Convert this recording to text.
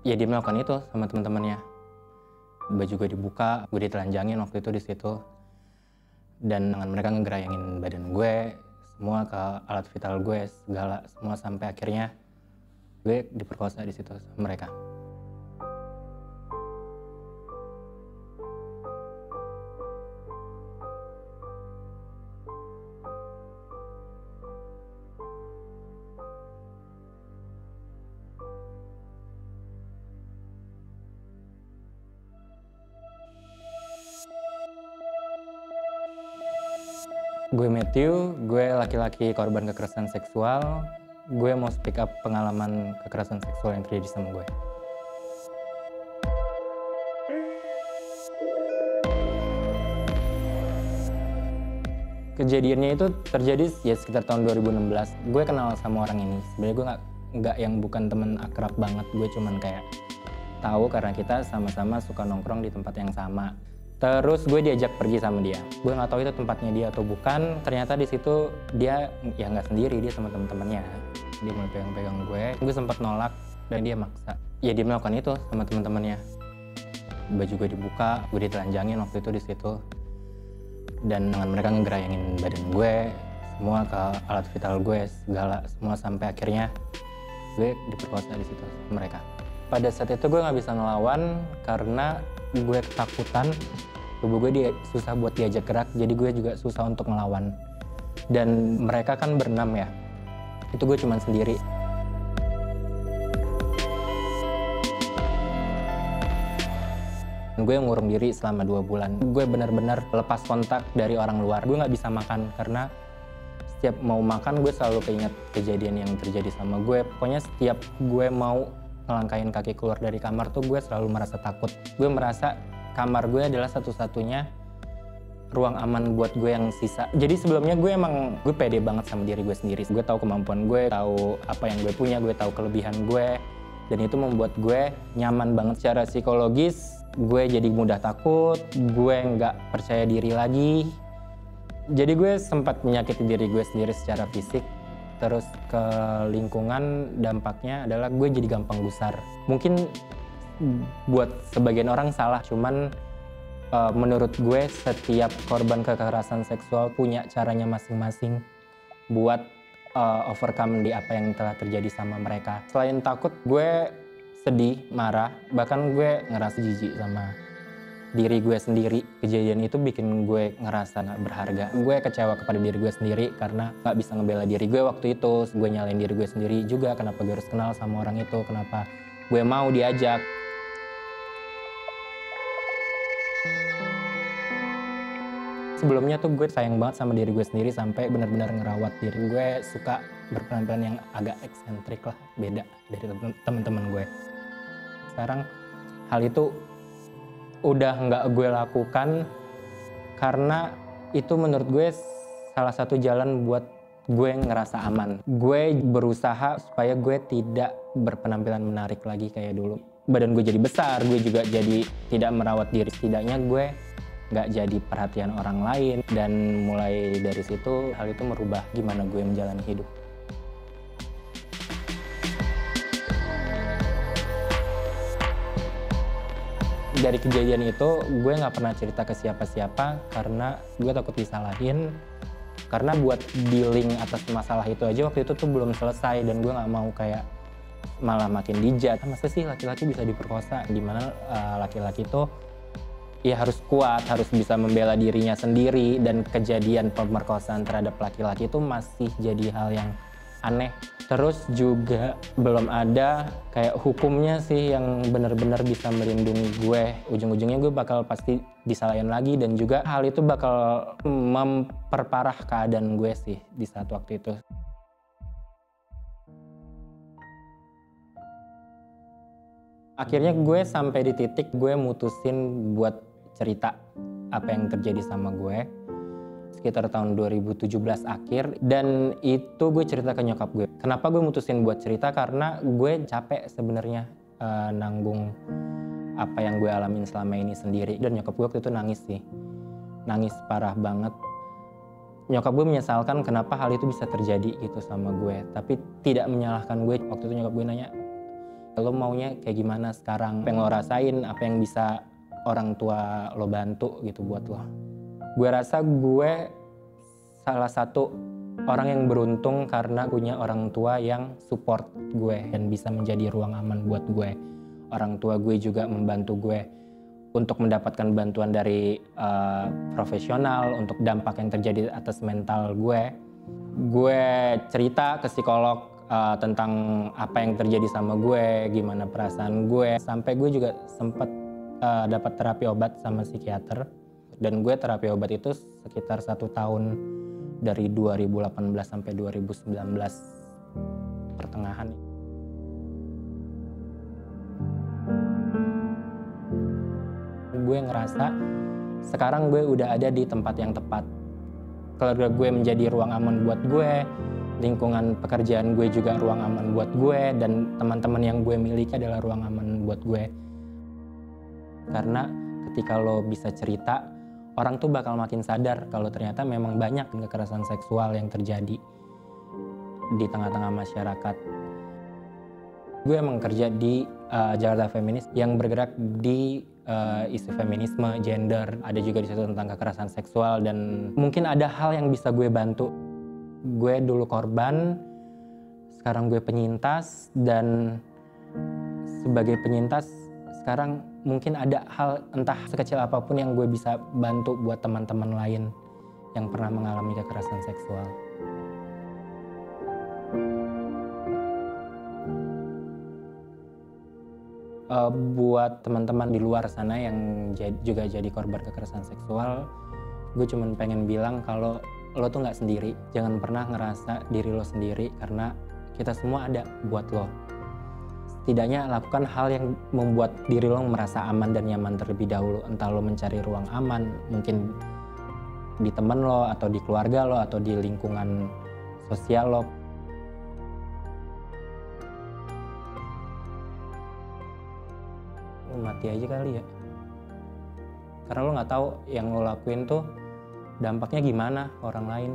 Ya dia melakukan itu sama teman-temannya. Baju gue dibuka, gue ditelanjangin waktu itu di situ. Dan dengan mereka ngegerayangin badan gue, semua ke alat vital gue, segala, semua sampai akhirnya gue diperkosa di situ sama mereka. Gue Matthew, gue laki-laki korban kekerasan seksual. Gue mau speak up pengalaman kekerasan seksual yang terjadi sama gue. Kejadiannya itu terjadi ya sekitar tahun 2016. Gue kenal sama orang ini. Sebenarnya gue nggak yang bukan temen akrab banget. Gue cuman kayak tahu karena kita sama-sama suka nongkrong di tempat yang sama. Terus gue diajak pergi sama dia. Gue nggak tahu itu tempatnya dia atau bukan. Ternyata di situ dia ya nggak sendiri, dia sama teman-temannya. Dia mulai pegang-pegang gue. Gue sempat nolak dan dia maksa. Ya dia melakukan itu sama teman-temannya. Baju gue dibuka, gue ditelanjangin waktu itu di situ. Dan dengan mereka ngegerayangin badan gue, semua ke alat vital gue, segala, semua sampai akhirnya gue diperkosa di situ sama mereka. Pada saat itu gue nggak bisa ngelawan karena gue ketakutan, tubuh gue susah buat diajak gerak, jadi gue juga susah untuk ngelawan. Dan mereka kan berenam ya, itu gue cuman sendiri. Gue ngurung diri selama 2 bulan. Gue benar-benar lepas kontak dari orang luar. Gue nggak bisa makan karena setiap mau makan gue selalu keinget kejadian yang terjadi sama gue. Pokoknya setiap gue mau ngelangkahin kaki keluar dari kamar tuh gue selalu merasa takut. Gue merasa kamar gue adalah satu-satunya ruang aman buat gue yang sisa. Jadi sebelumnya gue pede banget sama diri gue sendiri. Gue tahu kemampuan gue, tahu apa yang gue punya, gue tahu kelebihan gue. Dan itu membuat gue nyaman banget secara psikologis. Gue jadi mudah takut, gue nggak percaya diri lagi. Jadi gue sempat menyakiti diri gue sendiri secara fisik. Terus ke lingkungan dampaknya adalah gue jadi gampang gusar. Mungkin buat sebagian orang salah, cuman menurut gue setiap korban kekerasan seksual punya caranya masing-masing buat overcome di apa yang telah terjadi sama mereka. Selain takut, gue sedih, marah, bahkan gue ngerasa jijik sama diri gue sendiri. Kejadian itu bikin gue ngerasa gak berharga. Gue kecewa kepada diri gue sendiri karena gak bisa ngebela diri gue waktu itu. Gue nyalain diri gue sendiri juga, kenapa gue harus kenal sama orang itu, kenapa gue mau diajak. Sebelumnya tuh gue sayang banget sama diri gue sendiri sampai benar-benar ngerawat diri. Gue suka berpenampilan yang agak eksentrik lah, beda dari teman-teman gue. Sekarang hal itu udah nggak gue lakukan karena itu menurut gue salah satu jalan buat gue ngerasa aman. Gue berusaha supaya gue tidak berpenampilan menarik lagi kayak dulu. Badan gue jadi besar, gue juga jadi tidak merawat diri. Setidaknya gue nggak jadi perhatian orang lain. Dan mulai dari situ hal itu merubah gimana gue menjalani hidup. Dari kejadian itu gue nggak pernah cerita ke siapa-siapa karena gue takut disalahin. Karena buat dealing atas masalah itu aja waktu itu tuh belum selesai dan gue nggak mau kayak malah makin dijat. Masa sih laki-laki bisa diperkosa? Dimana laki-laki tuh ya harus kuat, harus bisa membela dirinya sendiri, dan kejadian pemerkosaan terhadap laki-laki itu masih jadi hal yang aneh. Terus juga belum ada kayak hukumnya sih yang benar-benar bisa melindungi gue. Ujung-ujungnya gue bakal pasti disalahin lagi dan juga hal itu bakal memperparah keadaan gue sih di saat waktu itu. Akhirnya gue sampai di titik gue mutusin buat cerita apa yang terjadi sama gue sekitar tahun 2017 akhir, dan itu gue cerita ke nyokap gue. Kenapa gue mutusin buat cerita? Karena gue capek sebenarnya nanggung apa yang gue alamin selama ini sendiri. Dan nyokap gue waktu itu nangis sih, nangis parah banget. Nyokap gue menyesalkan kenapa hal itu bisa terjadi gitu sama gue, tapi tidak menyalahkan gue. Waktu itu nyokap gue nanya, Lo maunya kayak gimana sekarang, apa yang lo rasain, apa yang bisa orang tua lo bantu gitu buat lo. Gue rasa gue salah satu orang yang beruntung karena punya orang tua yang support gue dan bisa menjadi ruang aman buat gue. Orang tua gue juga membantu gue untuk mendapatkan bantuan dari profesional untuk dampak yang terjadi atas mental gue. Gue cerita ke psikolog tentang apa yang terjadi sama gue, gimana perasaan gue. Sampai gue juga sempat dapat terapi obat sama psikiater. Dan gue terapi obat itu sekitar 1 tahun dari 2018 sampai 2019 pertengahan. Gue ngerasa sekarang gue udah ada di tempat yang tepat. Keluarga gue menjadi ruang aman buat gue, lingkungan pekerjaan gue juga ruang aman buat gue, dan teman-teman yang gue miliki adalah ruang aman buat gue. Karena ketika lo bisa cerita, orang tuh bakal makin sadar kalau ternyata memang banyak kekerasan seksual yang terjadi di tengah-tengah masyarakat. Gue emang kerja di Jakarta Feminis yang bergerak di isu feminisme, gender, ada juga di situ tentang kekerasan seksual, dan mungkin ada hal yang bisa gue bantu. Gue dulu korban, sekarang gue penyintas, dan sebagai penyintas sekarang mungkin ada hal entah sekecil apapun yang gue bisa bantu buat teman-teman lain yang pernah mengalami kekerasan seksual. Buat teman-teman di luar sana yang juga jadi korban kekerasan seksual, gue cuma pengen bilang kalau lo tuh nggak sendiri. Jangan pernah ngerasa diri lo sendiri karena kita semua ada buat lo. Setidaknya lakukan hal yang membuat diri lo merasa aman dan nyaman terlebih dahulu. Entah lo mencari ruang aman, mungkin di teman lo, atau di keluarga lo, atau di lingkungan sosial lo. Mati aja kali ya. Karena lo nggak tahu yang lo lakuin tuh dampaknya gimana ke orang lain.